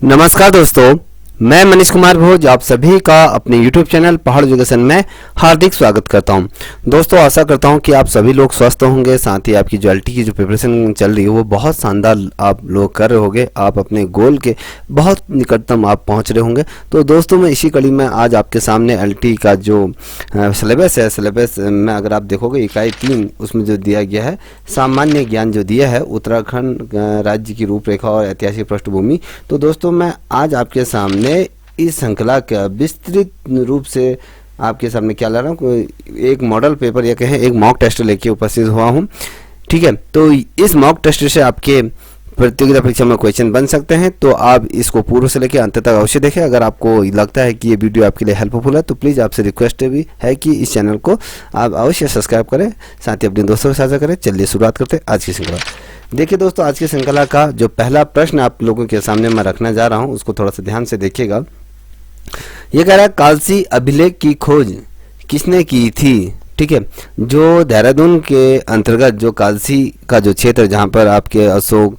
नमस्कार दोस्तों, मैं मनीष कुमार भोज आप सभी का अपने YouTube चैनल पहाड़ एजुकेशन में हार्दिक स्वागत करता हूं। दोस्तों, आशा करता हूं कि आप सभी लोग स्वस्थ होंगे, साथ ही आपकी जो एलटी की जो प्रिपरेशन चल रही है वो बहुत शानदार आप लोग कर रहे होंगे। आप अपने गोल के बहुत निकटतम आप पहुंच रहे होंगे। तो दोस्तों, मैं इसी कड़ी में आज आपके सामने एलटी का जो सिलेबस है, सिलेबस में अगर आप देखोगे इकाई 3 उसमें जो दिया गया है सामान्य ज्ञान जो दिया है उत्तराखंड राज्य की रूपरेखा और ऐतिहासिक पृष्ठभूमि। तो दोस्तों, मैं आज आपके सामने इस श्रृंखला का विस्तृत रूप से आपके सामने क्या ला रहा हूँ, एक मॉडल पेपर या कहें एक मॉक टेस्ट लेके उपस्थित हुआ हूँ। ठीक है, तो इस मॉक टेस्ट से आपके प्रतियोगिता परीक्षा में क्वेश्चन बन सकते हैं। तो आप इसको पूर्व से लेकर अंत तक अवश्य देखें। अगर आपको लगता है कि ये वीडियो आपके लिए हेल्पफुल है तो प्लीज़ आपसे रिक्वेस्ट भी है कि इस चैनल को आप अवश्य सब्सक्राइब करें, साथ ही अपने दोस्तों के साथ साझा करें। चलिए शुरुआत करते हैं आज की श्रृंखला। देखिए दोस्तों, आज की श्रृंखला का जो पहला प्रश्न आप लोगों के सामने मैं रखने जा रहा हूँ उसको थोड़ा सा ध्यान से देखिएगा। ये कह रहा है कालसी अभिलेख की खोज किसने की थी। ठीक है, जो देहरादून के अंतर्गत जो कालसी का जो क्षेत्र जहाँ पर आपके अशोक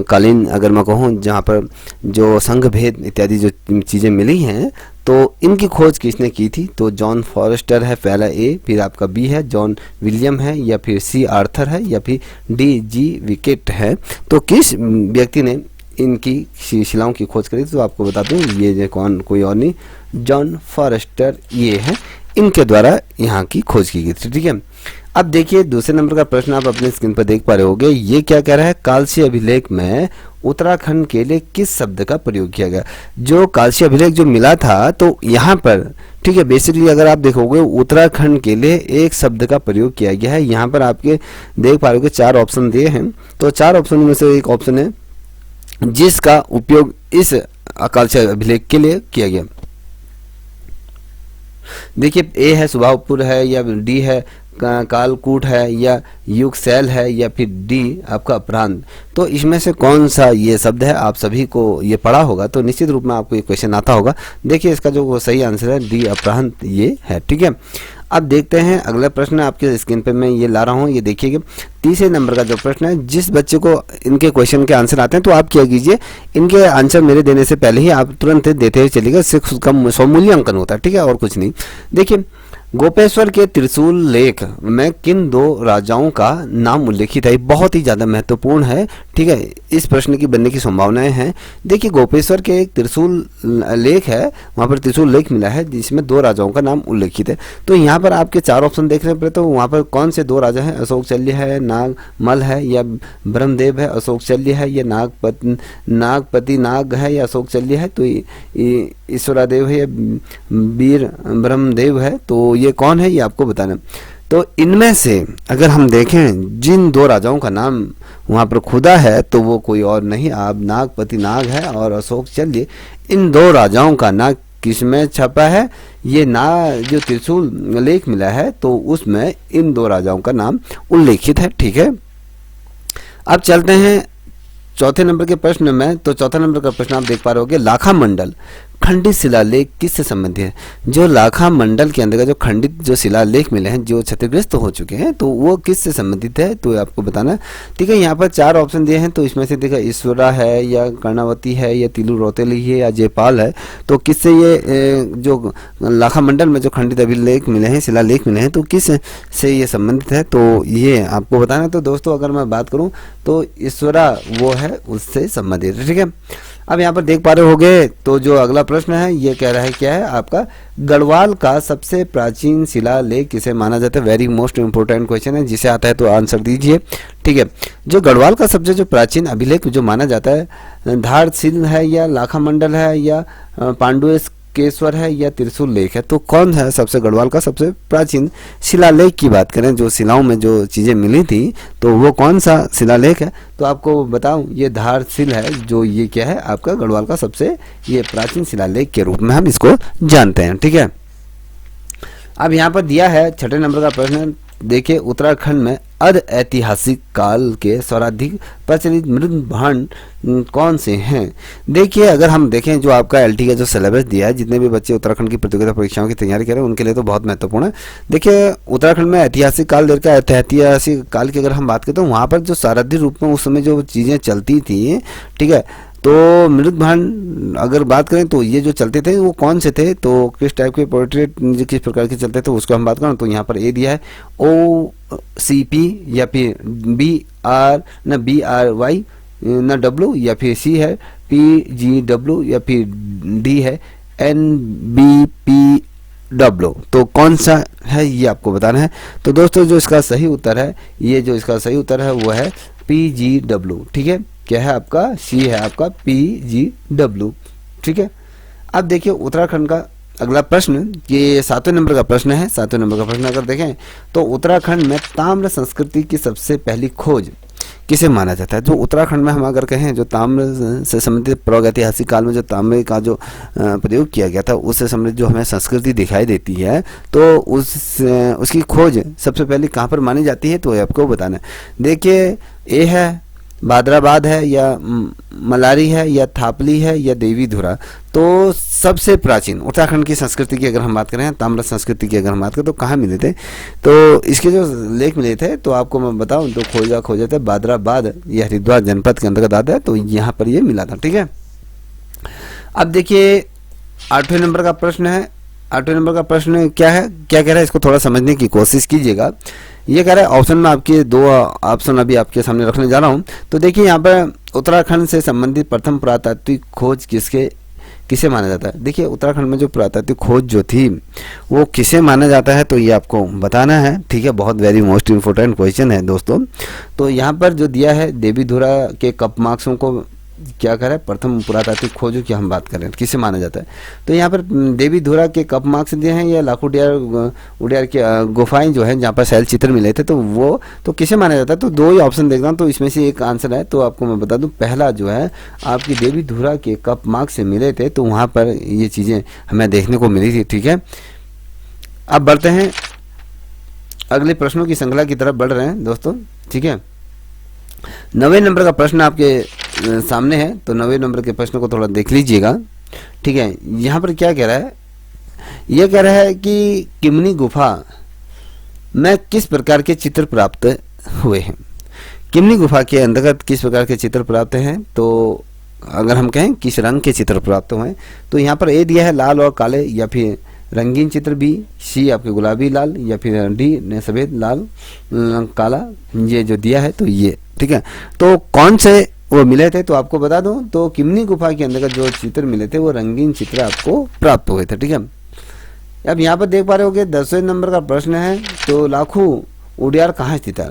कालीन अगर मैं कहूँ जहाँ पर जो संघ भेद इत्यादि जो चीज़ें मिली हैं तो इनकी खोज किसने की थी। तो जॉन फॉरेस्टर है पहला ए, फिर आपका बी है जॉन विलियम है, या फिर सी आर्थर है, या फिर डी जी विकेट है। तो किस व्यक्ति ने इनकी शिलाओं की खोज करी। तो आपको बता दूं ये कौन कोई और नहीं, जॉन फॉरेस्टर ये है, इनके द्वारा यहाँ की खोज की गई थी। ठीक है, अब देखिए दूसरे नंबर का प्रश्न आप अपने स्क्रीन पर देख पा रहे होंगे। ये क्या कह रहा है, कालसी अभिलेख में उत्तराखंड के लिए किस शब्द का प्रयोग किया गया। जो कालसी अभिलेख जो मिला था तो यहाँ पर ठीक है बेसिकली अगर आप देखोगे उत्तराखंड के लिए एक शब्द का प्रयोग किया गया है। यहाँ पर आपके देख पा रहे होगे 4 ऑप्शन दिए हैं। तो 4 ऑप्शन में से एक ऑप्शन है जिसका उपयोग इस कालसी अभिलेख के लिए किया गया। देखिए ए है सुभावपुर है, या डी है कालकूट है, या युगसैल है, या फिर डी आपका अपरांत। तो इसमें से कौन सा ये शब्द है, आप सभी को ये पढ़ा होगा तो निश्चित रूप में आपको ये क्वेश्चन आता होगा। देखिए इसका जो सही आंसर है डी अपरांत ये है। ठीक है, अब देखते हैं अगला प्रश्न आपके स्क्रीन पे मैं ये ला रहा हूँ। ये देखिएगा तीसरे नंबर का जो प्रश्न है, जिस बच्चे को इनके क्वेश्चन के आंसर आते हैं तो आप क्या कीजिए, इनके आंसर मेरे देने से पहले ही आप तुरंत देते हुए चलिएगा। सिर्फ का स्वमूल्यांकन होता है, ठीक है, और कुछ नहीं। देखिए गोपेश्वर के त्रिशूल लेख में किन 2 राजाओं का नाम उल्लेखित है। बहुत ही ज़्यादा महत्वपूर्ण है। ठीक है, इस प्रश्न की बनने की संभावनाएं हैं। देखिए गोपेश्वर के एक त्रिशूल लेख है, वहाँ पर त्रिशूल लेख मिला है जिसमें 2 राजाओं का नाम उल्लेखित है। तो यहाँ पर आपके 4 ऑप्शन देखने पड़े, तो वहाँ पर कौन से 2 राजा हैं, अशोकचल्य है, नागमल है, या ब्रह्मदेव है, अशोकचल्य है, या नागपति नाग है, या अशोकचल्य है। तो ईश्वरादेव है या वीर ब्रह्मदेव है। तो ये कौन है ये आपको बताना। तो इनमें से अगर हम देखें जिन 2 राजाओं का नाम वहाँ पर खुदा है तो वो कोई और नहीं, आप नागपति नाग है और अशोकचल्य। इन 2 राजाओं का नाम किसमें छपा है, ये जो त्रिशूल लेख मिला है तो उसमें इन 2 राजाओं का नाम उल्लेखित है। ठीक है, अब चलते हैं चौथे नंबर के प्रश्न में। तो चौथा नंबर का प्रश्न आप देख पा रहे होंगे, लाखा मंडल खंडित शिलालेख किससे संबंधित है। जो लाखा मंडल के अंदर जो खंडित जो शिलालेख मिले हैं जो क्षतिग्रस्त हो चुके हैं तो वो किससे संबंधित है तो आपको बताना। ठीक है, यहाँ पर 4 ऑप्शन दिए हैं। तो इसमें से देखा ईश्वरा है, या कर्णावती है, या तिलु रौतेली है, या जयपाल है। तो किससे ये जो लाखा मंडल में जो खंडित अभिलेख मिले हैं, शिलालेख मिले हैं, तो किस से ये संबंधित है तो ये आपको बताना। तो दोस्तों अगर मैं बात करूँ तो ईश्वरा वो है उससे संबंधित है। ठीक है, अब यहाँ पर देख पा रहे होंगे तो जो अगला प्रश्न है ये कह रहा है क्या है आपका, गढ़वाल का सबसे प्राचीन शिलालेख किसे माना जाता है। वेरी मोस्ट इंपोर्टेंट क्वेश्चन है, जिसे आता है तो आंसर दीजिए। ठीक है, जो गढ़वाल का सबसे जो प्राचीन अभिलेख जो माना जाता है धारशिल है, या लाखा मंडल है, या पांडुकेश्वर है, या त्रिशूल लेख है। तो कौन है सबसे गढ़वाल का सबसे प्राचीन शिलालेख की बात करें, जो शिलाओं में जो चीज़ें मिली थी तो वो कौन सा शिलालेख है। तो आपको बताऊं ये धारशिल है, जो ये क्या है आपका गढ़वाल का सबसे ये प्राचीन शिलालेख के रूप में हम इसको जानते हैं। ठीक है, अब यहाँ पर दिया है 6ठे नंबर का प्रश्न। देखिए उत्तराखंड में अर्ध ऐतिहासिक काल के सर्वाधिक प्रचलित मृद भांड कौन से हैं। देखिए अगर हम देखें जो आपका एलटी का जो सिलेबस दिया है, जितने भी बच्चे उत्तराखंड की प्रतियोगिता परीक्षाओं की तैयारी कर रहे हैं उनके लिए तो बहुत महत्वपूर्ण है। देखिए उत्तराखंड में ऐतिहासिक काल देखा, ऐतिहासिक काल की अगर हम बात करें तो वहाँ पर जो सारथी रूप में उस समय जो चीज़ें चलती थी, ठीक है, तो मृदभांड अगर बात करें तो ये जो चलते थे वो कौन से थे, तो किस टाइप के पोर्ट्रेट किस प्रकार के चलते थे उसको हम बात करें तो यहाँ पर ए दिया है OCP या फिर BR ना W या फिर C है PGW या फिर D है NBPW। तो कौन सा है ये आपको बताना है। तो दोस्तों जो इसका सही उत्तर है, ये जो इसका सही उत्तर है वो है PGW। ठीक है, क्या है आपका, C है आपका PGW। ठीक है, अब देखिए उत्तराखंड का अगला प्रश्न, ये 7वें नंबर का प्रश्न है। 7वें नंबर का प्रश्न अगर देखें तो उत्तराखंड में ताम्र संस्कृति की सबसे पहली खोज किसे माना जाता है। जो उत्तराखंड में हम अगर कहें जो ताम्र से संबंधित प्रागैतिहासिक काल में जो तांबे का जो प्रयोग किया गया था उससे संबंधित जो हमें संस्कृति दिखाई देती है, तो उसकी खोज सबसे पहले कहाँ पर मानी जाती है, तो ये आपको बताना है। देखिए ए है भादराबाद है या मलारी है या थापली है या देवीधुरा। तो सबसे प्राचीन उत्तराखंड की संस्कृति की अगर हम बात करें, ताम्र संस्कृति की अगर हम बात करें तो कहाँ मिले थे, तो इसके जो लेख मिले थे तो आपको मैं बताऊं तो खोजे थे भादराबाद या हरिद्वार जनपद के अंतर्गत आता है, तो यहाँ पर ये मिला था। ठीक है, अब देखिए 8वें नंबर का प्रश्न है। 8वें नंबर का प्रश्न क्या है, क्या कह रहा है, इसको थोड़ा समझने की कोशिश कीजिएगा। ये कह रहा है ऑप्शन में आपके 2 ऑप्शन अभी आपके सामने रखने जा रहा हूँ। तो देखिए यहाँ पर उत्तराखंड से संबंधित प्रथम पुरातात्विक खोज किसे माना जाता है। देखिए उत्तराखंड में जो पुरातात्विक खोज जो थी वो किसे माना जाता है, तो ये आपको बताना है। ठीक है, बहुत वेरी मोस्ट इम्पोर्टेंट क्वेश्चन है दोस्तों। तो यहाँ पर जो दिया है देवीधुरा के कपमार्क्सों को क्या करें, प्रथम पुरातात्विक खोजों की हम बात करें किसे माना जाता है, तो यहाँ पर देवीधुरा के कपमार्क्स दिए हैं या उडियार की गुफाएं जो है जहाँ पर शैल चित्र मिले थे, तो वो तो किसे माना जाता है। तो 2 ही ऑप्शन देख रहा हूँ, तो इसमें से एक आंसर है। तो आपको मैं बता दूं पहला जो है आपकी देवीधुरा के कपमार्क्स से मिले थे, तो वहाँ पर ये चीज़ें हमें देखने को मिली थी। ठीक है, अब बढ़ते हैं अगले प्रश्नों की श्रृंखला की तरफ बढ़ रहे हैं दोस्तों। ठीक है, 9वें नंबर का प्रश्न आपके सामने है, तो 9वें नंबर के प्रश्न को थोड़ा देख लीजिएगा। ठीक है, यहाँ पर क्या कह रहा है, ये कह रहा है कि किमनी गुफा में किस प्रकार के चित्र प्राप्त हुए हैं। किमनी गुफा के अंतर्गत किस प्रकार के चित्र प्राप्त हैं, तो अगर हम कहें किस रंग के चित्र प्राप्त हुए हैं, तो यहाँ पर ए दिया है लाल और काले या फिर रंगीन चित्र, बी सी आपके गुलाबी लाल या फिर डी ने सफ़ेद लाल काला, ये जो दिया है तो ये। ठीक है, तो कौन से वो मिले थे, तो आपको बता दूं तो किमनी गुफा के अंदर जो चित्र मिले थे वो रंगीन चित्र आपको प्राप्त हुए थे। ठीक है, अब यहाँ पर देख पा रहे होगे 10वें नंबर का प्रश्न है, तो लाखू उडियार कहाँ स्थित है,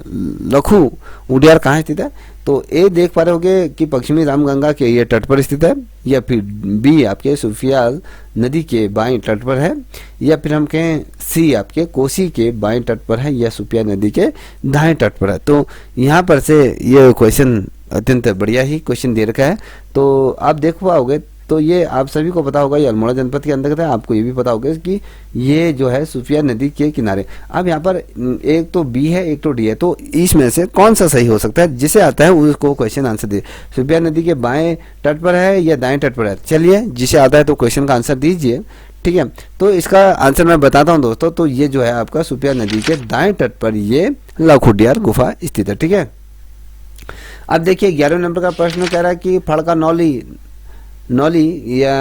लखू उडियार कहाँ स्थित है। तो ए देख पा रहे होगे कि पश्चिमी रामगंगा के ये तट पर स्थित है, या फिर बी आपके सुफियाल नदी के बाएं तट पर है, या फिर हम कहें सी आपके कोसी के बाएं तट पर है, या सुफिया नदी के दाएं तट पर है। तो यहाँ पर से ये क्वेश्चन अत्यंत बढ़िया ही क्वेश्चन दे रखा है। तो आप देख पाओगे तो ये आप सभी को पता होगा, ये अल्मोड़ा जनपद के अंतर्गत है। आपको ये भी पता होगा कि ये जो है सुफिया नदी के किनारे। अब यहाँ पर एक तो बी है एक तो डी है, तो इसमें से कौन सा सही हो सकता है, जिसे आता है उसको क्वेश्चन आंसर दे। सुफिया नदी के बाएं तट पर है या दाएं तट पर है, चलिए जिसे आता है तो क्वेश्चन का आंसर दीजिए। ठीक है, तो इसका आंसर मैं बताता हूँ दोस्तों, तो ये जो है आपका सुफिया नदी के दाएं तट पर ये लाखू उडियार गुफा स्थित है। ठीक है, अब देखिए 11वें नंबर का प्रश्न कह रहा है कि फड़का नौली या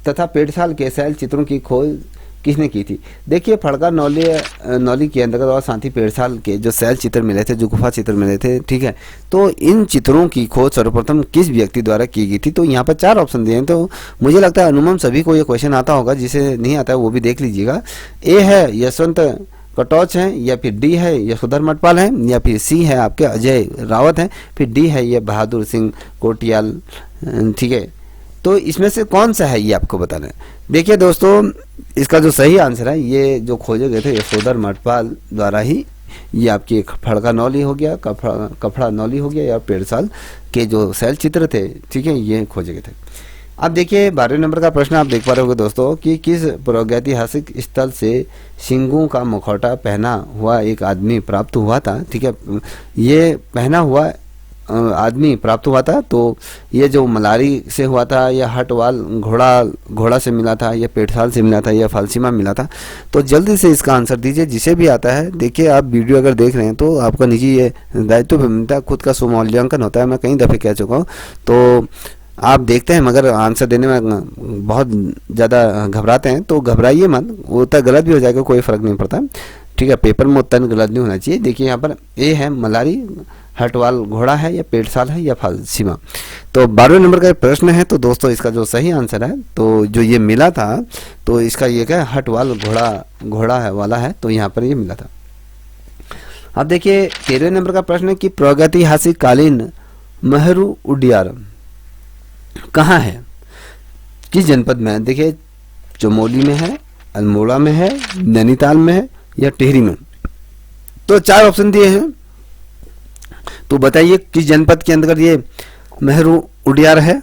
तथा पेड़साल के शैल चित्रों की खोज किसने की थी। देखिए फड़का नौली के अंतर्गत और साथ ही पेड़साल के जो शैल चित्र मिले थे, जो गुफा चित्र मिले थे, ठीक है, तो इन चित्रों की खोज सर्वप्रथम किस व्यक्ति द्वारा की गई थी। तो यहाँ पर 4 ऑप्शन दिए हैं, तो मुझे लगता है अनुमान सभी को ये क्वेश्चन आता होगा, जिसे नहीं आता है वो भी देख लीजिएगा। ए है यशवंत कटौच हैं, या फिर डी है यशोधर मटपाल हैं, या फिर सी है आपके अजय रावत हैं, फिर डी है ये बहादुर सिंह कोटियाल। ठीक है, तो इसमें से कौन सा है ये आपको बताना है। देखिए दोस्तों, इसका जो सही आंसर है, ये जो खोजे गए थे यशोधर मटपाल द्वारा ही, ये आपकी फड़का नौली हो गया, कपड़ा नौली हो गया, या पेड़साल के जो शैल चित्र थे, ठीक है, ये खोजे गए थे। अब देखिए 12वें नंबर का प्रश्न आप देख पा रहे होगे दोस्तों कि किस प्रागैतिहासिक स्थल से सिंगों का मुखौटा पहना हुआ एक आदमी प्राप्त हुआ था। ठीक है, ये पहना हुआ आदमी प्राप्त हुआ था, तो ये जो मलारी से हुआ था, या हटवाल घोड़ा से मिला था, या पेड़साल से मिला था, या फालसीमा मिला था। तो जल्दी से इसका आंसर दीजिए जिसे भी आता है। देखिए आप वीडियो अगर देख रहे हैं तो आपका निजी ये दायित्व बनता है, खुद का स्वमूल्यांकन होता है, मैं कई दफ़े कह चुका हूँ। तो आप देखते हैं मगर आंसर देने में बहुत ज़्यादा घबराते हैं, तो घबराइए मत, वो उतना गलत भी हो जाएगा, कोई फ़र्क नहीं पड़ता, ठीक है। पेपर में उतना गलत नहीं होना चाहिए। देखिए यहाँ पर ए है मलारी, हटवाल घोड़ा है या पेटसाल है या फालसीमा। तो 12वें नंबर का प्रश्न है, तो दोस्तों इसका जो सही आंसर है, तो जो ये मिला था, तो इसका ये क्या है, हटवाल घोड़ा है वाला है, तो यहाँ पर ये मिला था। अब देखिए 13वें नंबर का प्रश्न है कि प्रागैतिहासिक कालीन महरू उडियार कहाँ है, किस जनपद में है। देखिए चमोली में है, अल्मोड़ा में है, नैनीताल में है या टिहरी में। तो 4 ऑप्शन दिए हैं, तो बताइए किस जनपद के अंतर्गत ये महरू उडियार है,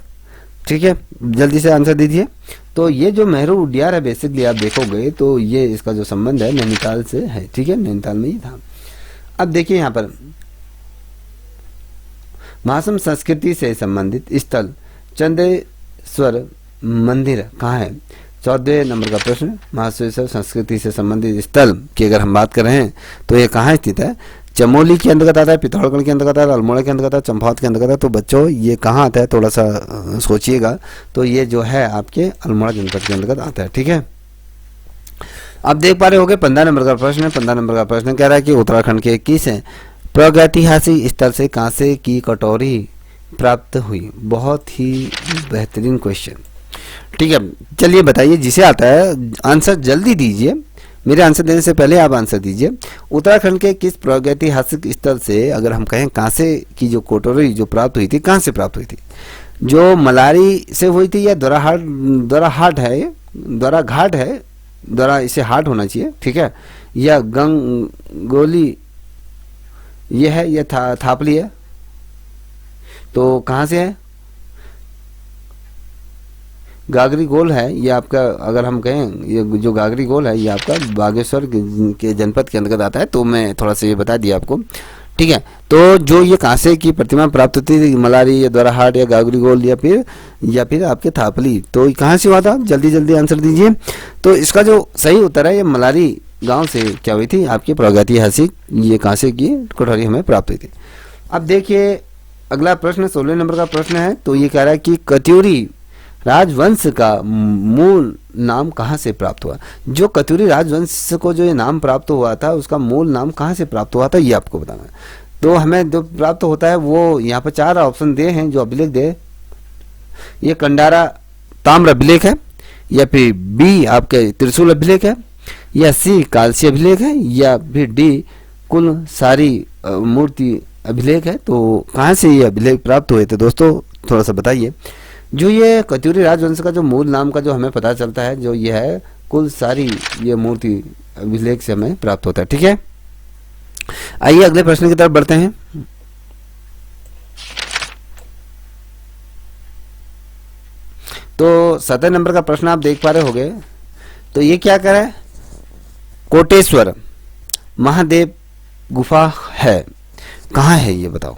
ठीक है, जल्दी से आंसर दीजिए। तो ये जो महरू उडियार है बेसिकली आप देखोगे तो ये इसका जो संबंध है नैनीताल से है, ठीक है, नैनीताल में ही था। अब देखिए यहाँ पर महासम संस्कृति से संबंधित स्थल चंदेश्वर मंदिर कहाँ है। 14वें नंबर का प्रश्न, महासम संस्कृति से संबंधित स्थल की अगर हम बात कर रहे हैं तो ये कहाँ स्थित है। चमोली के अंतर्गत आता है, पिथौरागढ़ के अंतर्गत आता है, अल्मोड़ा के अंतर्गत आता है, चंपावत के अंतर्गत आता है। तो बच्चों ये कहाँ आता है, थोड़ा सा सोचिएगा। तो ये जो है आपके अल्मोड़ा जनपद के अंतर्गत आता है, ठीक है। अब देख पा रहे होंगे 15 नंबर का प्रश्न है। 15 नंबर का प्रश्न कह रहा है कि उत्तराखंड के किस प्रागैतिहासिक स्थल से कांसे की कटोरी प्राप्त हुई। बहुत ही बेहतरीन क्वेश्चन, ठीक है। चलिए बताइए, जिसे आता है आंसर जल्दी दीजिए, मेरे आंसर देने से पहले आप आंसर दीजिए। उत्तराखंड के किस प्रागैतिहासिक स्थल से अगर हम कहें कांसे की जो कटोरी जो प्राप्त हुई थी, कहाँ से प्राप्त हुई थी, जो मलारी से हुई थी या द्वाराहाट है, द्वारा घाट है, द्वारा इसे हाट होना चाहिए, ठीक है, या गंगोली ये है या थापली है। तो कहाँ से है, गागरी गोल है ये आपका, अगर हम कहें ये जो गागरी गोल है ये आपका बागेश्वर के जनपद के अंतर्गत आता है। तो मैं थोड़ा सा ये बता दिया आपको, ठीक है। तो जो ये कांसे की प्रतिमा प्राप्त होती थी मलारी या द्वाराहाट या गागरी गोल या फिर आपके थापली, तो कहाँ से हुआ था, जल्दी जल्दी आंसर दीजिए। तो इसका जो सही उत्तर है ये मलारी गांव से क्या हुई थी, आपकी प्रागैतिहासिक ये कांसे की कटोरी हमें प्राप्त हुई थी। अब देखिए अगला प्रश्न 16 नंबर का प्रश्न है। तो ये कह रहा है कि कत्यूरी राजवंश का मूल नाम कहाँ से प्राप्त हुआ। जो कत्यूरी राजवंश को जो ये नाम प्राप्त हुआ था उसका मूल नाम कहाँ से प्राप्त हुआ था ये आपको बताना है। तो हमें जो प्राप्त होता है वो यहाँ पर 4 ऑप्शन दे हैं जो अभिलेख दे, ये कंडारा ताम्र अभिलेख है, या फिर बी आपके त्रिशूल अभिलेख है, या सी कालसी अभिलेख है, या फिर डी कुल सारी मूर्ति अभिलेख है। तो कहाँ से ये अभिलेख प्राप्त हुए थे दोस्तों, थोड़ा सा बताइए। जो ये कत्यूरी राजवंश का जो मूल नाम का जो हमें पता चलता है, जो ये है कुल सारी ये मूर्ति अभिलेख से हमें प्राप्त होता है, ठीक है। आइए अगले प्रश्न की तरफ बढ़ते हैं। तो 17 नंबर का प्रश्न आप देख पा रहे होंगे। तो ये क्या कर रहा है, कोटेश्वर महादेव गुफा है, कहाँ है ये बताओ।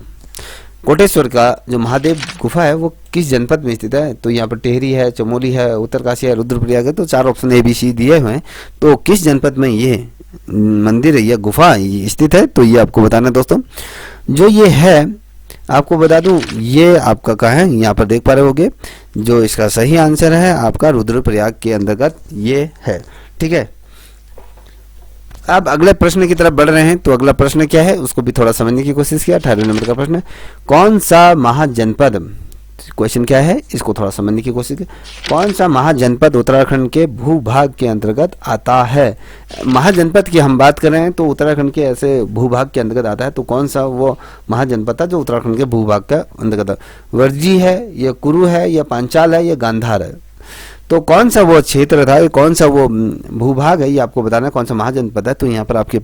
कोटेश्वर का जो महादेव गुफा है वो किस जनपद में स्थित है। तो यहाँ पर टिहरी है, चमोली है, उत्तरकाशी है, रुद्रप्रयाग है। तो 4 ऑप्शन ए बी सी दिए हुए हैं। तो किस जनपद में ये मंदिर है या गुफा स्थित है, तो ये आपको बताना है दोस्तों। जो ये है आपको बता दूं, ये आपका कहाँ है, यहाँ पर देख पा रहे होगे। जो इसका सही आंसर है आपका रुद्रप्रयाग के अंतर्गत ये है, ठीक है। अब अगले प्रश्न की तरफ बढ़ रहे हैं। तो अगला प्रश्न क्या है उसको भी थोड़ा समझने की कोशिश किया। 18वें नंबर का प्रश्न है, कौन सा महाजनपद, क्वेश्चन क्या है इसको थोड़ा समझने की कोशिश की, कौन सा महाजनपद उत्तराखंड के भूभाग के अंतर्गत आता है। महाजनपद की हम बात कर रहे हैं तो उत्तराखंड के ऐसे भूभाग के अंतर्गत आता है। तो कौन सा वो महाजनपद था जो उत्तराखंड के भूभाग का अंतर्गत, वर्जी है या कुरु है या पांचाल है या गांधार है। तो कौन सा वो क्षेत्र था, कौन सा वो भूभाग है ये आपको बताना है, कौन सा महाजनपद है। तो यहाँ पर आपके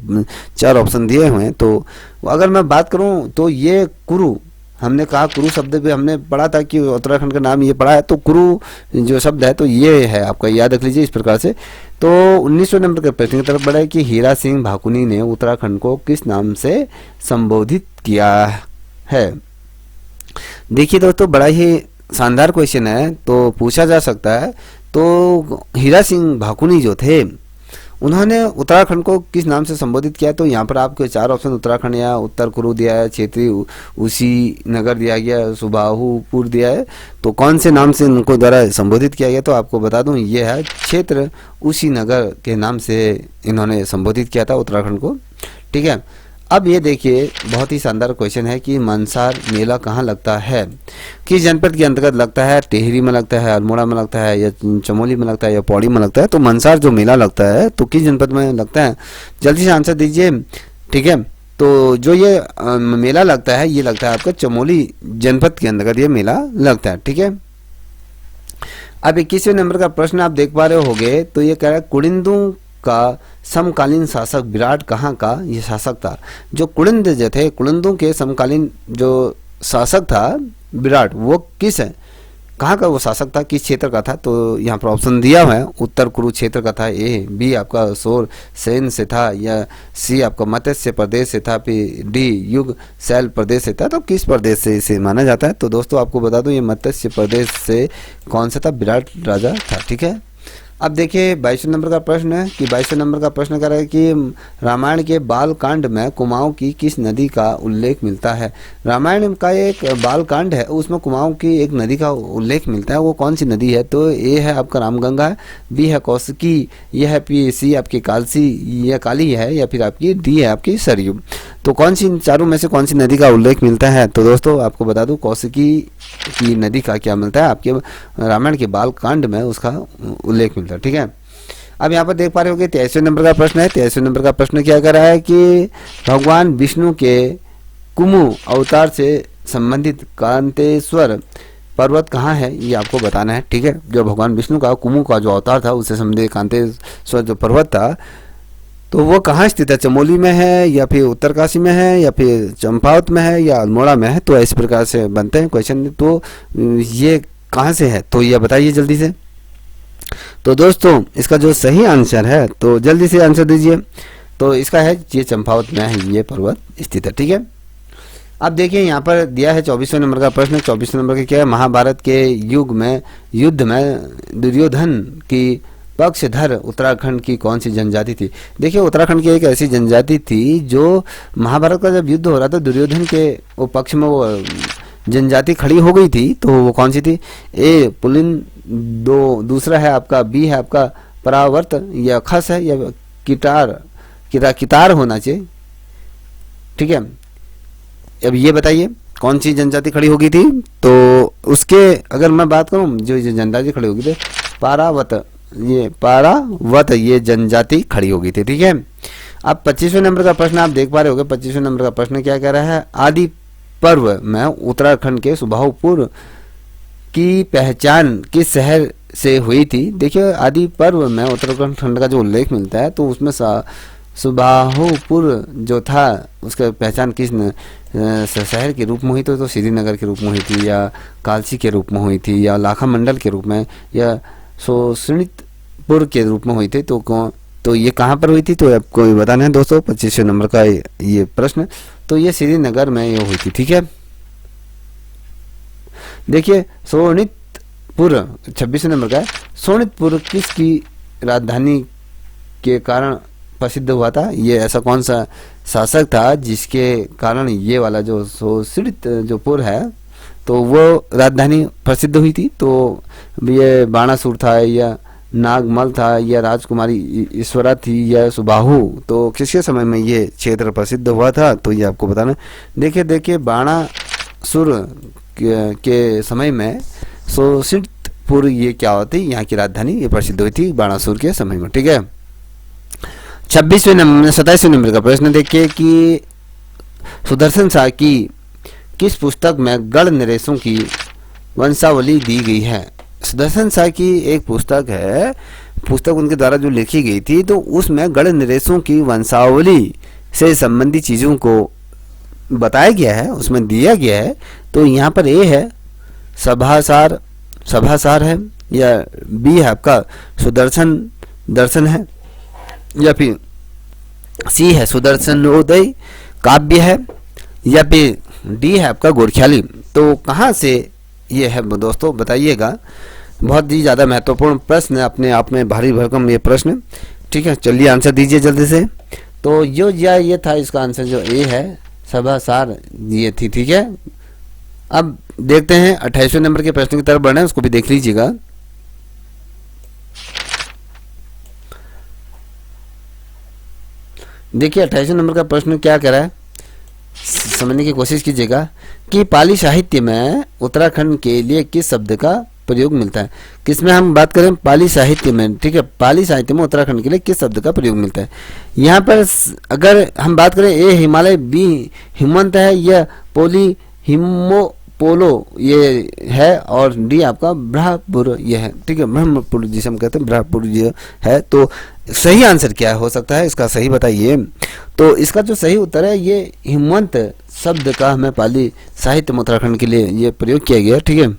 4 ऑप्शन दिए हुए हैं। तो अगर मैं बात करूँ तो ये कुरु, हमने कहा कुरु शब्द भी हमने पढ़ा था कि उत्तराखंड का नाम ये पढ़ा है। तो कुरु जो शब्द है तो ये है आपका, याद रख लीजिए इस प्रकार से। तो 19वें नंबर के प्रश्न की तरफ बढ़ा है कि हीरा सिंह भाकुनी ने उत्तराखंड को किस नाम से संबोधित किया है। देखिए दोस्तों बड़ा ही शानदार क्वेश्चन है, तो पूछा जा सकता है। तो हीरा सिंह भाकुनी जो थे उन्होंने उत्तराखंड को किस नाम से संबोधित किया? तो यहाँ पर आपको 4 ऑप्शन उत्तराखंड या उत्तर कुरु दिया है, क्षेत्रीय उसी नगर दिया गया, सुबाहुपुर दिया है। तो कौन से नाम से उनको द्वारा संबोधित किया गया? तो आपको बता दूं ये है क्षेत्र उसी नगर के नाम से इन्होंने संबोधित किया था उत्तराखंड को। ठीक है, अब ये देखिए बहुत ही शानदार क्वेश्चन है कि मनसार मेला कहाँ लगता है, किस जनपद के अंतर्गत लगता है? टिहरी में लगता है, अल्मोड़ा में लगता है, या चमोली में लगता है, या पौड़ी में लगता है? तो मनसार जो मेला लगता है तो किस जनपद में लगता है? जल्दी से आंसर दीजिए। ठीक है, तो जो ये मेला लगता है ये लगता है आपका चमोली जनपद के अंतर्गत ये मेला लगता है। ठीक है, अब 21वें नंबर का प्रश्न आप देख पा रहे होगे। तो ये कह रहा है कुड़िंदों का समकालीन शासक विराट कहाँ का ये शासक था? जो कुड़िंद जो थे, कुड़िंदों के समकालीन जो शासक था विराट, वो किस है, कहाँ का वो शासक था, किस क्षेत्र का था? तो यहाँ पर ऑप्शन दिया हुआ है, उत्तर कुरु क्षेत्र का था, ए बी आपका सोर सेन से था, या सी आपका मत्स्य प्रदेश से था, फिर डी युग सैल प्रदेश से था। तो किस प्रदेश से इसे माना जाता है? तो दोस्तों आपको बता दूं ये मत्स्य प्रदेश से कौन सा था, विराट राजा था। ठीक है, अब देखिए 22वें नंबर का प्रश्न है कि 22वें नंबर का प्रश्न कर रहा है कि रामायण के बाल कांड में कुमाऊं की किस नदी का उल्लेख मिलता है? रामायण का एक बाल कांड है, उसमें कुमाऊं की एक नदी का उल्लेख मिलता है, वो कौन सी नदी है? तो ए है आपका रामगंगा, बी है कौशिकी, यह है पी सी आपकी कालसी या काली है, या फिर आपकी डी है आपकी सरयू। तो कौन सी चारों में से कौन सी नदी का उल्लेख मिलता है? तो दोस्तों आपको बता दूं कौशिकी की नदी का क्या मिलता है, आपके रामायण के बाल कांड में उसका उल्लेख मिलता है। ठीक है, अब यहाँ पर देख पा रहे होगे 23वें नंबर का प्रश्न है। 23वें नंबर का प्रश्न क्या कर रहा है कि भगवान विष्णु के कुमु अवतार से संबंधित कांतेश्वर पर्वत कहाँ है, ये आपको बताना है। ठीक है, जो भगवान विष्णु का कुमु का जो अवतार था उससे संबंधित कांतेश्वर जो पर्वत था तो वो कहाँ स्थित है? चमोली में है, या फिर उत्तरकाशी में है, या फिर चंपावत में है, या अल्मोड़ा में है? तो इस प्रकार से बनते हैं क्वेश्चन। तो ये कहाँ से है तो ये बताइए जल्दी से। तो दोस्तों इसका जो सही आंसर है तो जल्दी से आंसर दीजिए। तो इसका है ये चंपावत में है ये पर्वत स्थित है। ठीक है, अब देखिए यहाँ पर दिया है 24वें नंबर का प्रश्न। 24वें नंबर का क्या है? महाभारत के युद्ध में दुर्योधन की पक्षधर उत्तराखंड की कौन सी जनजाति थी? देखिए उत्तराखंड की एक ऐसी जनजाति थी जो महाभारत का जब युद्ध हो रहा था दुर्योधन के वो पक्ष में वो जनजाति खड़ी हो गई थी। तो वो कौन सी थी? ए पुलिन, दूसरा है आपका बी है आपका परावर्त, या खस है, या कितार होना चाहिए। ठीक है, अब ये बताइए कौन सी जनजाति खड़ी हो गई थी? तो उसके अगर मैं बात करूं जो जनजाति खड़ी हो गई थी पारावत ये जनजाति खड़ी हो गई थी। ठीक है, अब 25वें नंबर का प्रश्न आप देख पा रहे होगे। 25वें नंबर का प्रश्न क्या कह रहा है? आदि पर्व में उत्तराखंड के सुबाहुपुर की पहचान किस शहर से हुई थी? देखिए आदि पर्व में उत्तराखंड का जो उल्लेख मिलता है तो उसमें सुबाहुपुर जो था उसका पहचान किस शहर के रूप में हुई? तो श्रीनगर के रूप में हुई थी, या कालसी के रूप में हुई थी, या लाखा मंडल के रूप में, या सोशनितपुर के रूप में हुई थी। तो ये कहाँ पर हुई थी? तो आपको बताना है दोस्तों 25वें नंबर का ये प्रश्न। तो ये श्रीनगर में ये हुई थी। ठीक है, देखिए सोनितपुर 26वें नंबर का है। सोनितपुर किसकी राजधानी के कारण प्रसिद्ध हुआ था? ये ऐसा कौन सा शासक था जिसके कारण ये वाला जो सोनित जो पुर है तो वो राजधानी प्रसिद्ध हुई थी? तो ये बाणासुर था, या नागमल था, या राजकुमारी ईश्वरा थी, या सुबाहु? तो किसके समय में ये क्षेत्र प्रसिद्ध हुआ था? तो ये आपको बताना। देखिए बाणासुर के समय में सोनितपुर ये क्या होती यहाँ की राजधानी ये प्रसिद्ध हुई थी बाणासुर के समय में। ठीक है, 27वें नंबर का प्रश्न देखिए कि सुदर्शन शाह की किस पुस्तक में गढ़ नरेशों की वंशावली दी गई है? सुदर्शन शाह की एक पुस्तक है, पुस्तक उनके द्वारा जो लिखी गई थी तो उसमें गढ़ नरेशों की वंशावली से संबंधित चीज़ों को बताया गया है, उसमें दिया गया है। तो यहाँ पर ए है सभासार है, या बी है आपका सुदर्शन दर्शन है, या फिर सी है सुदर्शनोदय काव्य है, या फिर डी है आपका गोरख्याली। तो कहाँ से ये है दोस्तों बताइएगा। बहुत ही ज़्यादा महत्वपूर्ण प्रश्न है, अपने आप में भारी भरकम ये प्रश्न। ठीक है, चलिए आंसर दीजिए जल्दी से। तो ये था इसका आंसर, जो ए है सभा सार ये थी। ठीक है, अब देखते हैं 28वें नंबर के प्रश्न की तरफ बढ़े, उसको भी देख लीजिएगा। देखिए 28वें नंबर का प्रश्न क्या कह रहा है, समझने की कोशिश कीजिएगा कि पाली साहित्य में उत्तराखंड के लिए किस शब्द का प्रयोग मिलता है। किसमें हम बात करें, पाली साहित्य में। ठीक है, पाली साहित्य में उत्तराखंड के लिए किस शब्द का प्रयोग मिलता है। यहाँ पर अगर हम बात करें, ए हिमालय, बी हिमवंत है, या पोली हिमो पोलो ये है, और डी आपका ब्रह्मपुर ये है। ठीक है, ब्रह्मपुर जिसे हम कहते हैं ब्रह्मपुर ये है। तो सही आंसर क्या हो सकता है इसका, सही बताइए। तो इसका जो सही उत्तर है, ये हिमवंत शब्द का हमें पाली साहित्य में उत्तराखंड के लिए ये प्रयोग किया गया। ठीक है,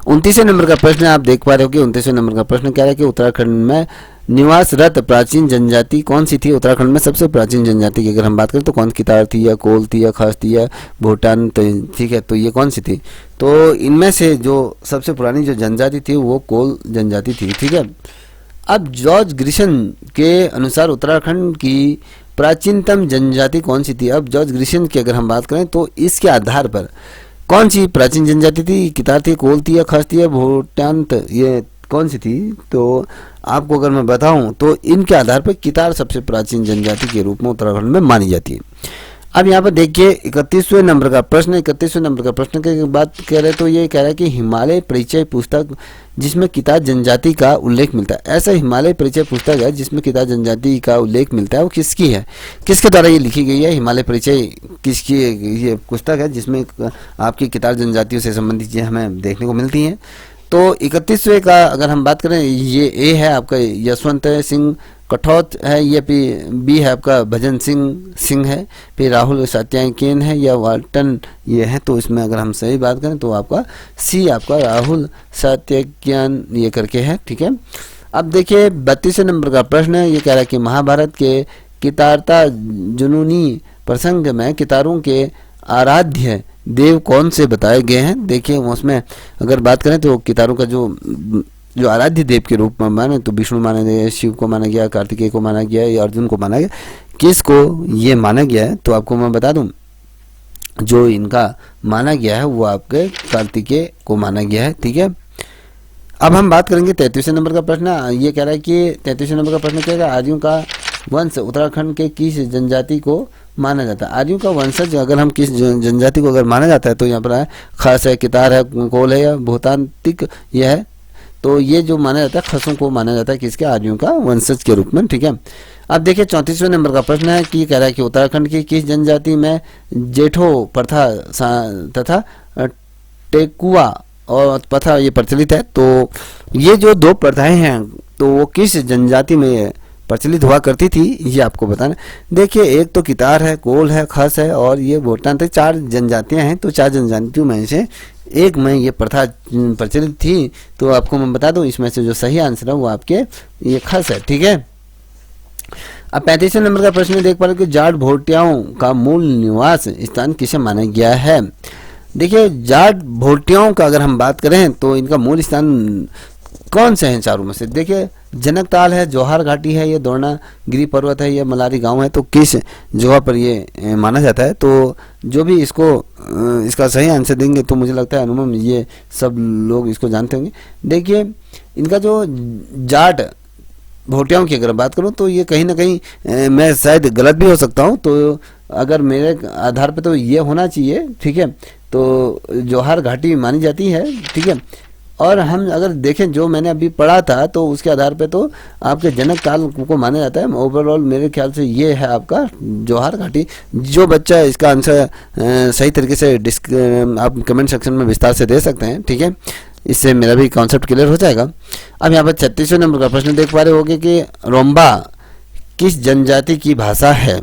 29वें नंबर का प्रश्न आप देख पा रहे हो कि 29वें नंबर का प्रश्न क्या है कि उत्तराखंड में निवासरत प्राचीन जनजाति कौन सी थी। उत्तराखंड में सबसे प्राचीन जनजाति की अगर हम बात करें तो कौन सी, कितार थी या कोल थी या खास थी या भूटान थी। ठीक है, तो ये कौन सी थी। तो इनमें से जो सबसे पुरानी जो जनजाति थी वो कोल जनजाति थी। ठीक है, अब जॉर्ज ग्रिशन के अनुसार उत्तराखंड की प्राचीनतम जनजाति कौन सी थी। अब जॉर्ज ग्रिशन की अगर हम बात करें तो इसके आधार पर कौन सी प्राचीन जनजाति थी, कितार थी, कोल थी या खास थी या भूटान, ये कौन सी थी। तो आपको अगर मैं बताऊं तो इनके आधार पर कितार सबसे प्राचीन जनजाति के रूप में उत्तराखंड में मानी जाती है। अब यहाँ पर देखिए 31वें नंबर का प्रश्न, 31वें नंबर का प्रश्न की बात कह रहे तो ये कह रहा है कि हिमालय परिचय पुस्तक जिसमें कितार जनजाति का उल्लेख मिलता है। ऐसा हिमालय परिचय पुस्तक है जिसमें कितार जनजाति का उल्लेख मिलता है, वो किसकी है, किसके द्वारा ये लिखी गई है। हिमालय परिचय किसकी ये पुस्तक है जिसमें आपकी कितार जनजातियों से संबंधित चीजें हमें देखने को मिलती हैं। तो 31वें का अगर हम बात करें, ये ए है आपका यशवंत सिंह कठौत है, ये बी है आपका भजन सिंह है, फिर राहुल सत्याकेन है या वाल्टन ये है। तो इसमें अगर हम सही बात करें तो आपका सी आपका राहुल सत्याकेन ये करके है। ठीक है, अब देखिए 32वें नंबर का प्रश्न है, ये कह रहा है कि महाभारत के कितारता जुनूनी प्रसंग में कितारों के आराध्य देव कौन से बताए गए हैं। देखिए उसमें अगर बात करें तो कितारों का जो आराध्य देव के रूप में माने तो विष्णु माना गया, शिव को माना गया, कार्तिकेय को माना गया या अर्जुन को माना गया, किसको ये माना गया है। तो आपको मैं बता दूं, जो इनका माना गया है वो आपके कार्तिकेय को माना गया है। ठीक है, अब हम बात करेंगे 33वें नंबर का प्रश्न। ये कह रहा है कि 33वें नंबर का प्रश्न क्या है, आर्यों का वंश उत्तराखंड के किस जनजाति को माना जाता है। आर्यों का वंशज अगर हम किस जनजाति को अगर माना जाता है तो यहाँ पर है खास है, कितार है, कोल है या भूतांतिक यह है। तो ये जो माना जाता है खसों को माना जाता है किसके, आर्यों का वंशज के रूप में। ठीक है, अब देखिए 34वें नंबर का प्रश्न है कि कह रहा है कि उत्तराखंड की किस जनजाति में जेठो प्रथा तथा टेकुआ और प्रथा ये प्रचलित है। तो ये जो दो प्रथाएं हैं तो वो किस जनजाति में प्रचलित हुआ करती थी ये आपको बताना। देखिए एक तो कितार है, कोल है, खस है और ये भूटान तक 4 जनजातियां हैं। तो 4 जनजातियों में से एक में ये प्रथा प्रचलित थी। तो आपको मैं बता दूं इसमें से जो सही आंसर है वो आपके ये खस है। ठीक है, अब 35वें नंबर का प्रश्न देख पा रहे हो कि जाट भोटियाओं का मूल निवास स्थान किसे माना गया है। देखिए जाट भोटियाओं का अगर हम बात करें तो इनका मूल स्थान कौन से हैं चारों में से। देखिए जनकताल है, जौहर घाटी है, ये दोरना गिरी पर्वत है, ये मलारी गांव है। तो किस जगह पर ये माना जाता है। तो जो भी इसका सही आंसर देंगे तो मुझे लगता है अनुमान ये सब लोग इसको जानते होंगे। देखिए इनका जो जाट भोटियाओं की अगर बात करूं तो ये कहीं ना कहीं मैं शायद गलत भी हो सकता हूं। तो अगर मेरे आधार पे तो ये होना चाहिए। ठीक है, तो जौहर घाटी मानी जाती है। ठीक है, और हम अगर देखें जो मैंने अभी पढ़ा था तो उसके आधार पे तो आपके जनक काल को माना जाता है। ओवरऑल मेरे ख्याल से ये है आपका जौहर घाटी। जो बच्चा इसका आंसर सही तरीके से आप कमेंट सेक्शन में विस्तार से दे सकते हैं। ठीक है, इससे मेरा भी कॉन्सेप्ट क्लियर हो जाएगा। अब यहाँ पर 36वें नंबर का प्रश्न देख पा रहे होगे कि रोम्बा किस जनजाति की भाषा है।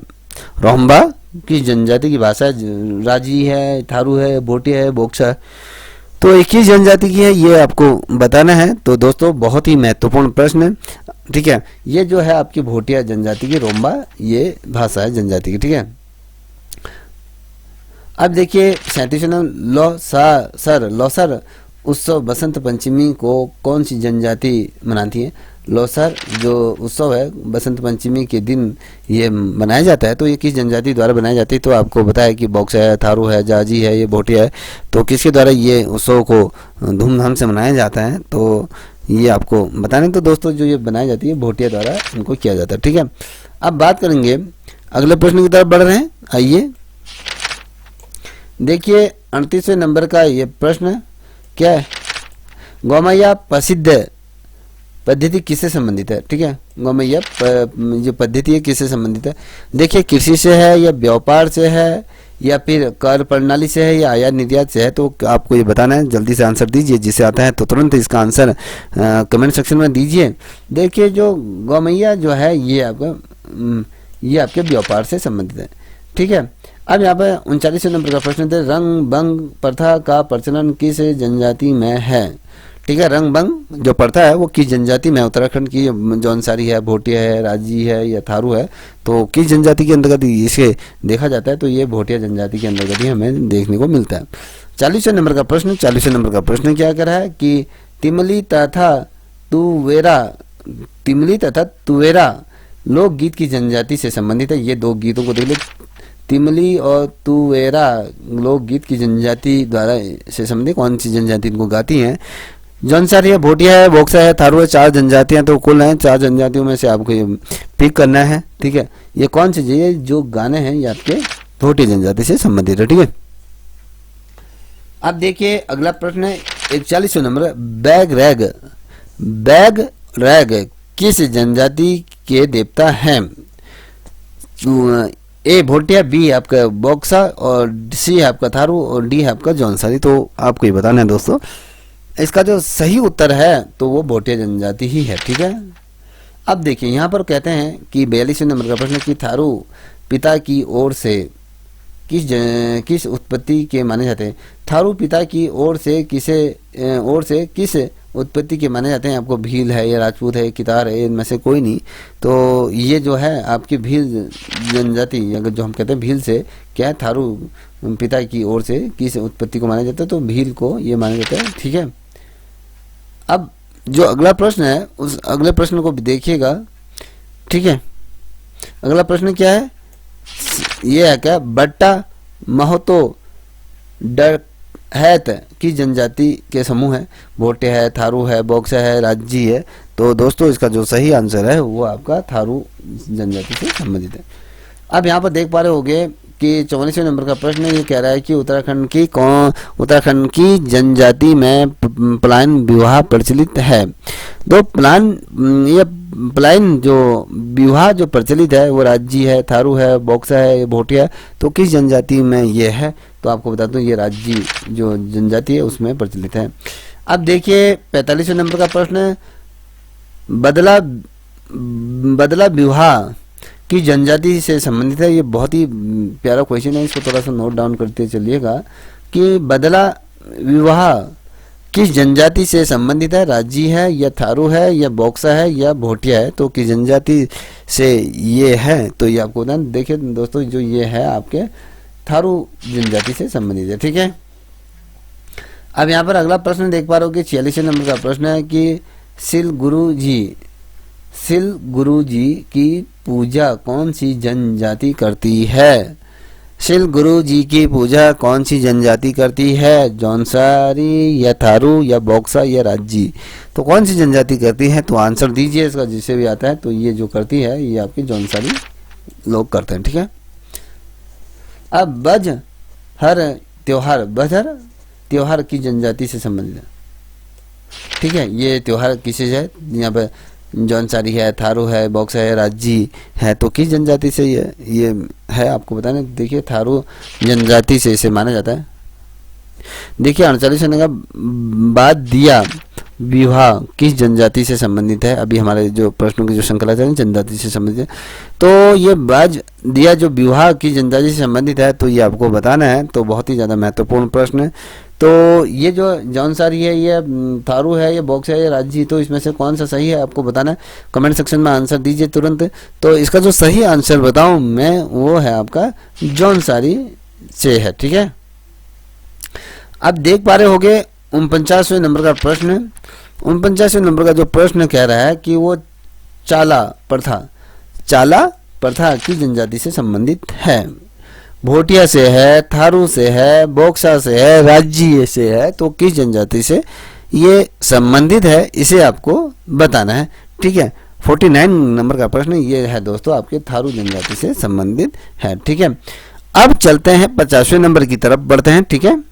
रोम्बा किस जनजाति की भाषा है। राजी है, थारू है, भोटिया है, बोक्सा है। तो एक ही जनजाति की है ये आपको बताना है। तो दोस्तों बहुत ही महत्वपूर्ण प्रश्न है। ठीक है, ये जो है आपकी भोटिया जनजाति की रोम्बा ये भाषा है जनजाति की। ठीक है, अब देखिए 37वें लौसर उत्सव बसंत पंचमी को कौन सी जनजाति मनाती है। लोसर जो उत्सव है बसंत पंचमी के दिन ये मनाया जाता है, तो ये किस जनजाति द्वारा बनाई जाती है? तो आपको बताया कि बॉक्सा है, थारू है, जाजी है, ये भोटिया है। तो किसके द्वारा ये उत्सव को धूमधाम से मनाया जाता है? तो ये आपको बताने। तो दोस्तों जो ये बनाई जाती है भोटिया द्वारा इनको किया जाता है। ठीक है, अब बात करेंगे अगले प्रश्न की तरफ बढ़ रहे हैं। आइए देखिए 38वें नंबर का ये प्रश्न क्या है? गौमैया प्रसिद्ध पद्धति किससे संबंधित है? ठीक है, गौमैया जो पद्धति है किससे संबंधित है? देखिए कृषि से है या व्यापार से है या फिर कर प्रणाली से है या आयात निर्यात से है? तो आपको ये बताना है, जल्दी से आंसर दीजिए। जिसे आता है तो तुरंत इसका आंसर कमेंट सेक्शन में दीजिए। देखिए जो गौमैया जो है ये आपके व्यापार से संबंधित है। ठीक है, अब यहाँ पर 39वें नंबर का प्रश्न है, रंग बंग प्रथा का प्रचलन किस जनजाति में है? ठीक है, रंग बंग जो प्रथा है वो किस जनजाति में? उत्तराखंड की जौनसारी है, भोटिया है, राजी है या थारू है? तो किस जनजाति के अंतर्गत इसे देखा जाता है? तो ये भोटिया जनजाति के अंतर्गत ही हमें देखने को मिलता है। 40वें नंबर का प्रश्न, 40वें नंबर का प्रश्न क्या कर रहा है कि तिमली तथा तुवेरा लोकगीत की जनजाति से संबंधित है। ये दो गीतों को देख ले, तिमली और तुवेरा लोकगीत की जनजाति द्वारा से संबंधित कौन सी जनजाति इनको गाती हैं? जौनसारी है, भोटिया है, बॉक्सा है, थारू है, 4 जनजातियां तो कुल हैं। 4 जनजातियों में से आपको ये पिक करना है। ठीक है, ये कौन सी ये जो गाने हैं ये आपके भोटिया जनजाति से संबंधित है। ठीक है, अब देखिए अगला प्रश्न है 41वें नंबर, बैग रैग किस जनजाति के देवता हैं? ए भोटिया, बी आपका बॉक्सा और सी है आपका थारू और डी है आपका जौनसारी। तो आपको ये बताना है दोस्तों, इसका जो सही उत्तर है तो वो भोटिया जनजाति ही है। ठीक है, अब देखिए यहाँ पर कहते हैं कि 42वें नंबर का प्रश्न कि थारू पिता की ओर से किस उत्पत्ति के माने जाते हैं? थारू पिता की ओर से किस उत्पत्ति के माने जाते हैं? आपको भील है या राजपूत है, कितार है, इनमें से कोई नहीं। तो ये जो है आपकी भील जनजाति, अगर जो हम कहते हैं भील से क्या है, थारू पिता की ओर से किस उत्पत्ति को माना जाता है? तो भील को ये माना जाता है। ठीक है, अब जो अगला प्रश्न है उस अगले प्रश्न को भी देखिएगा। ठीक है, अगला प्रश्न क्या है? ये है क्या? बट्टा महतो डरहैत की जनजाति के समूह है? भोटिया है, थारू है, बॉक्सा है, राजी है। तो दोस्तों इसका जो सही आंसर है वो आपका थारू जनजाति से संबंधित है। अब यहाँ पर देख पा रहे होंगे कि 44वें नंबर का प्रश्न ये कह रहा है कि उत्तराखंड की जनजाति में पलायन विवाह प्रचलित है। तो पलायन जो विवाह जो प्रचलित है वो राजी है, थारू है, बॉक्सा है, भोटिया है। तो किस जनजाति में ये है? तो आपको बता दूं ये राजी जो जनजाति है उसमें प्रचलित है। अब देखिए 45वें नंबर का प्रश्न, बदला विवाह की जनजाति से संबंधित है। ये बहुत ही प्यारा क्वेश्चन है, इसको थोड़ा सा नोट डाउन करते चलिएगा कि बदला विवाह किस जनजाति से संबंधित है? राजी है या थारू है या बॉक्सा है या भोटिया है? तो किस जनजाति से ये है? तो ये आपको बताना। देखिए दोस्तों जो ये है आपके थारू जनजाति से संबंधित है। ठीक है, अब यहाँ पर अगला प्रश्न देख पा रहे हो कि 46वें नंबर का प्रश्न है कि शिल गुरु जी की पूजा कौन सी जनजाति करती है? शिल गुरु जी की पूजा कौन सी जनजाति करती है? जौनसारी या थारू या बॉक्सा या राजी? तो कौन सी जनजाति करती है? तो आंसर दीजिए इसका, जिसे भी आता है। तो ये जो करती है ये आपकी जौनसारी लोग करते हैं। ठीक है, अब बजहर त्योहार की जनजाति से संबंधित है। ठीक है, ये त्योहार किसे है? यहाँ पे जौनसारी है, थारू है, बॉक्सा है, राजी है। तो किस जनजाति से ये है आपको बताना। देखिए थारू जनजाति से इसे माना जाता है। देखिए 48वें का बाद दिया विवाह किस जनजाति से संबंधित है? अभी हमारे जो प्रश्नों की जो श्रृंखला है जनजाति से संबंधित है। तो ये बाज दिया जो विवाह की जनजाति से संबंधित है तो ये आपको बताना है। तो बहुत ही ज़्यादा महत्वपूर्ण प्रश्न है। तो ये जो जौनसारी है ये थारू है, ये बॉक्स है, ये राजी, तो इसमें से कौन सा सही है आपको बताना है। कमेंट सेक्शन में आंसर दीजिए तुरंत। तो इसका जो सही आंसर बताऊं मैं वो है आपका जौनसारी से है। ठीक है, अब देख पा रहे होगे 49वें नंबर का प्रश्न 49वें नंबर का जो प्रश्न कह रहा है कि वो चाला चाला प्रथा की जनजाति से संबंधित है। भोटिया से है, थारू से है, बोक्सा से है, राज्य से है, तो किस जनजाति से ये संबंधित है इसे आपको बताना है। ठीक है, 49 नंबर का प्रश्न ये है दोस्तों, आपके थारू जनजाति से संबंधित है। ठीक है, अब चलते हैं 50वें नंबर की तरफ बढ़ते हैं। ठीक है,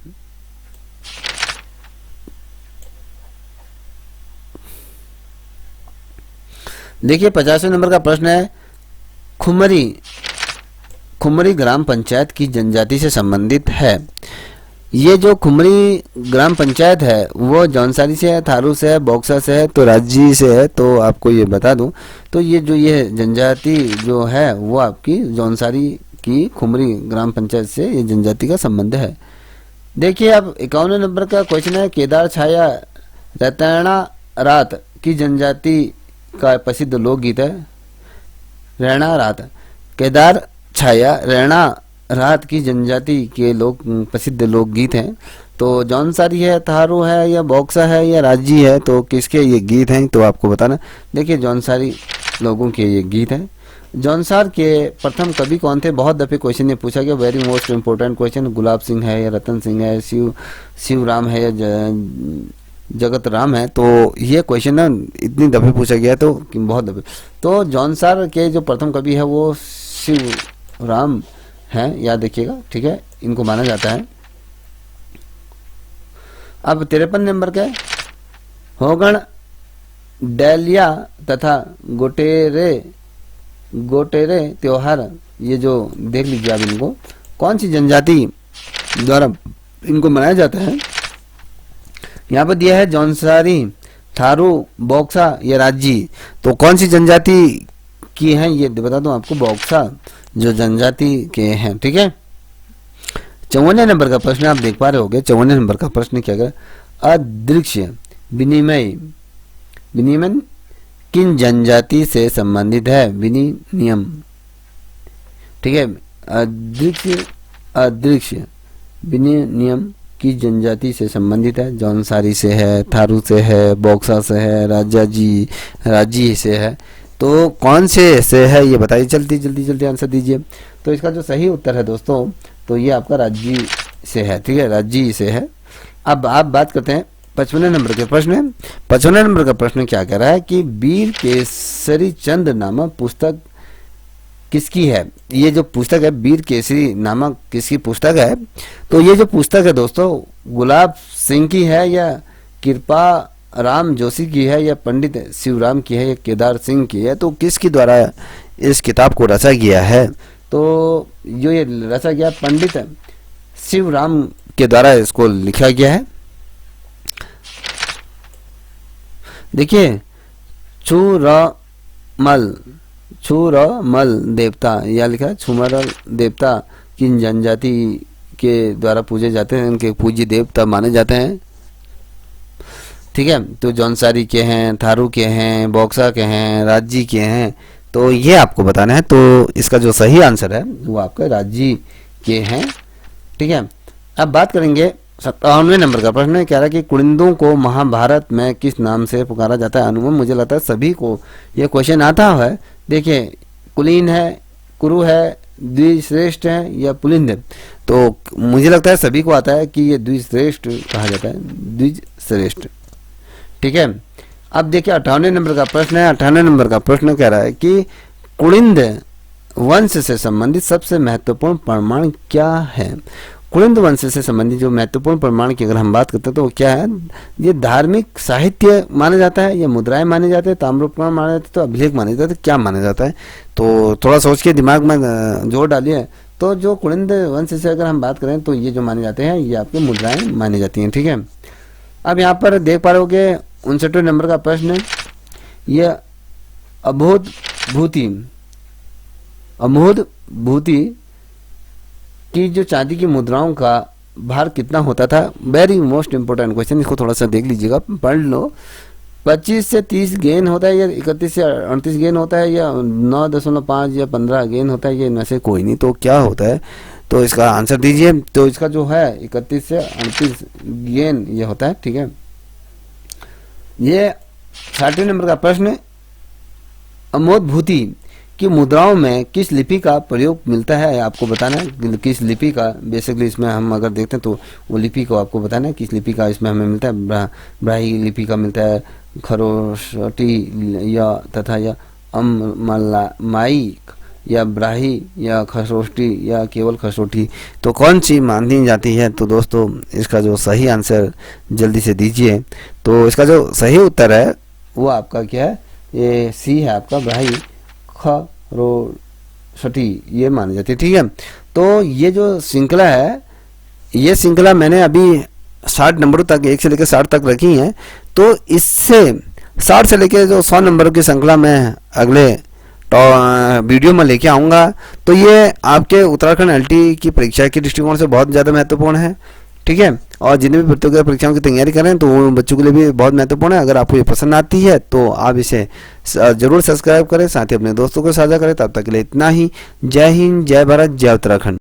देखिए 50वें नंबर का प्रश्न है, खुमरी ग्राम पंचायत की जनजाति से संबंधित है। ये जो खुमरी ग्राम पंचायत है वो जौनसारी से है, थारू से है, बोक्सा से है, तो राज्य से है। तो आपको ये बता दूं, तो ये जनजाति जो है वो आपकी जौनसारी की खुमरी ग्राम पंचायत से ये जनजाति का संबंध है। देखिए अब 51 नंबर का क्वेश्चन है, केदार छाया रतैणा रात की जनजाति का प्रसिद्ध लोकगीत है। रैणा रात, केदार छाया रैणा रात की जनजाति के लोक प्रसिद्ध लोकगीत हैं। तो जौनसारी है, थारू है, या बोक्सा है, या राज्य है, तो किसके ये गीत हैं तो आपको बताना। देखिए जौनसारी लोगों के ये गीत हैं। जौनसार के प्रथम कवि कौन थे, बहुत दफे क्वेश्चन ये पूछा गया, very most important question. Gulab Singh है या रतन सिंह है, शिवराम है या जगत राम है, तो ये क्वेश्चन ना इतनी दफे पूछा गया तो बहुत दफे। तो जौनसार के जो प्रथम कवि है वो शिवराम हैं, याद रखिएगा। ठीक है, इनको माना जाता है। अब 53 नंबर का होगण डैलिया तथा गोटेरे त्योहार, ये जो देख लीजिए आप, इनको कौन सी जनजाति द्वारा इनको मनाया जाता है। यहाँ पर दिया है जौनसारी, थारू, बोक्सा या राज्य, तो कौन सी जनजाति की है ये बता दूं आपको, बोक्सा जो जनजाति के हैं। ठीक है, 54 नंबर का प्रश्न आप देख पा रहे होंगे। 54 नंबर का प्रश्न क्या है, अदृश्य विनिमय किन जनजाति से संबंधित है, विनिमय। ठीक है, अदृश्य विनिमय की जनजाति से संबंधित है। जौनसारी से है, थारू से है, बोक्सा से है, राज्य से है, तो कौन से है ये बताइए, जल्दी आंसर दीजिए। तो इसका जो सही उत्तर है दोस्तों, तो ये आपका राज्य से है। ठीक है, राज्य से है। अब आप बात करते हैं 55 नंबर के प्रश्न। 55 नंबर का प्रश्न क्या कह रहा है कि वीर केसरी चंद नामक पुस्तक किसकी है। ये जो पुस्तक है वीर केसरी नामक किसकी पुस्तक है, तो ये जो पुस्तक है दोस्तों गुलाब सिंह की है, या कृपा राम जोशी की है, या पंडित शिवराम की है, या केदार सिंह की है, तो किसके द्वारा इस किताब को रचा गया है। तो जो ये रचा गया पंडित शिवराम के द्वारा इसको लिखा गया है। देखिए छुरमल देवता, या लिखा है छुमरल देवता किन जनजाति के द्वारा पूजे जाते हैं, उनके पूज्य देवता माने जाते हैं। ठीक है, तो जौनसारी के हैं, थारू के हैं, बोक्सा के हैं, राज्य के हैं, तो ये आपको बताना है। तो इसका जो सही आंसर है वो आपका राज्य के हैं। ठीक है, अब बात करेंगे 57वें नंबर का प्रश्न कह रहा है कि कुलिंदों को महाभारत में किस नाम से पुकारा जाता है। अनुमान मुझे लगता है सभी को ये क्वेश्चन आता है। देखिए कुलीन है, कुरु है, द्विश्रेष्ठ है, या पुलिंद है, तो मुझे लगता है सभी को आता है कि ये द्विश्रेष्ठ कहा जाता है, द्विश्रेष्ठ। ठीक है, अब देखिए 58 नंबर का प्रश्न है। 58 नंबर का प्रश्न कह रहा है कि कुलिंद वंश से संबंधित सबसे महत्वपूर्ण प्रमाण क्या है। कुलिंद वंश से संबंधित जो महत्वपूर्ण प्रमाण की अगर हम बात करते हैं तो क्या है, ये धार्मिक साहित्य माना जाता है, या मुद्राएं माने जाते हैं, ताम्रप्रमाण माने जाते हैं, तो अभिलेख माने जाते हैं, क्या माना जाता है। तो थोड़ा सोच के दिमाग में जोर डालिए। तो जो कुलिंद वंश से अगर हम बात करें तो ये जो माने जाते हैं ये आपके मुद्राएं मानी जाती हैं। ठीक है, अब यहाँ पर देख पा रहे हो कि 59 नंबर का प्रश्न है, ये अमोद भूति की जो चांदी की मुद्राओं का भार कितना होता था। वेरी मोस्ट इंपोर्टेंट क्वेश्चन, इसको थोड़ा सा देख लीजिएगा, पढ़ लो। 25 से 30 गेन होता है, या 31 से 38 गेन होता है, या 9.5 या 15 गेन होता है, ये इनमें से कोई नहीं, तो क्या होता है, तो इसका आंसर दीजिए। तो इसका जो है 31 से 38 गेन ये होता है। ठीक है, ये 60 नंबर का प्रश्न, अमोदभूति की मुद्राओं में किस लिपि का प्रयोग मिलता है, आपको बताना है किस लिपि का। बेसिकली इसमें हम अगर देखते हैं तो वो लिपि को आपको बताना है किस लिपि का इसमें हमें मिलता है। ब्राही लिपि का मिलता है, खरोष्टी या तथा या अमलामाइक या ब्राही या खरोष्टी या केवल खसोटी, तो कौन सी मानी जाती है। तो दोस्तों इसका जो सही आंसर जल्दी से दीजिए। तो इसका जो सही उत्तर है वो आपका क्या है, ये सी है आपका, ब्राही खरोष्टी ये मानी जाती है। ठीक है, तो ये जो श्रृंखला है, ये श्रृंखला मैंने अभी 60 नंबरों तक 1 से लेकर 60 तक रखी है। तो इससे 60 से लेकर जो 100 नंबरों की श्रृंखला मैं अगले वीडियो में लेके आऊँगा। तो ये आपके उत्तराखंड एलटी की परीक्षा के दृष्टिकोण से बहुत ज़्यादा महत्वपूर्ण है। ठीक है, और जिन्हें भी प्रतियोगिता परीक्षाओं की तैयारी कर रहे हैं तो उन बच्चों के लिए भी बहुत महत्वपूर्ण है। अगर आपको ये पसंद आती है तो आप इसे ज़रूर सब्सक्राइब करें, साथ ही अपने दोस्तों को साझा करें। तब तक के लिए इतना ही। जय हिंद, जय भारत, जय उत्तराखंड।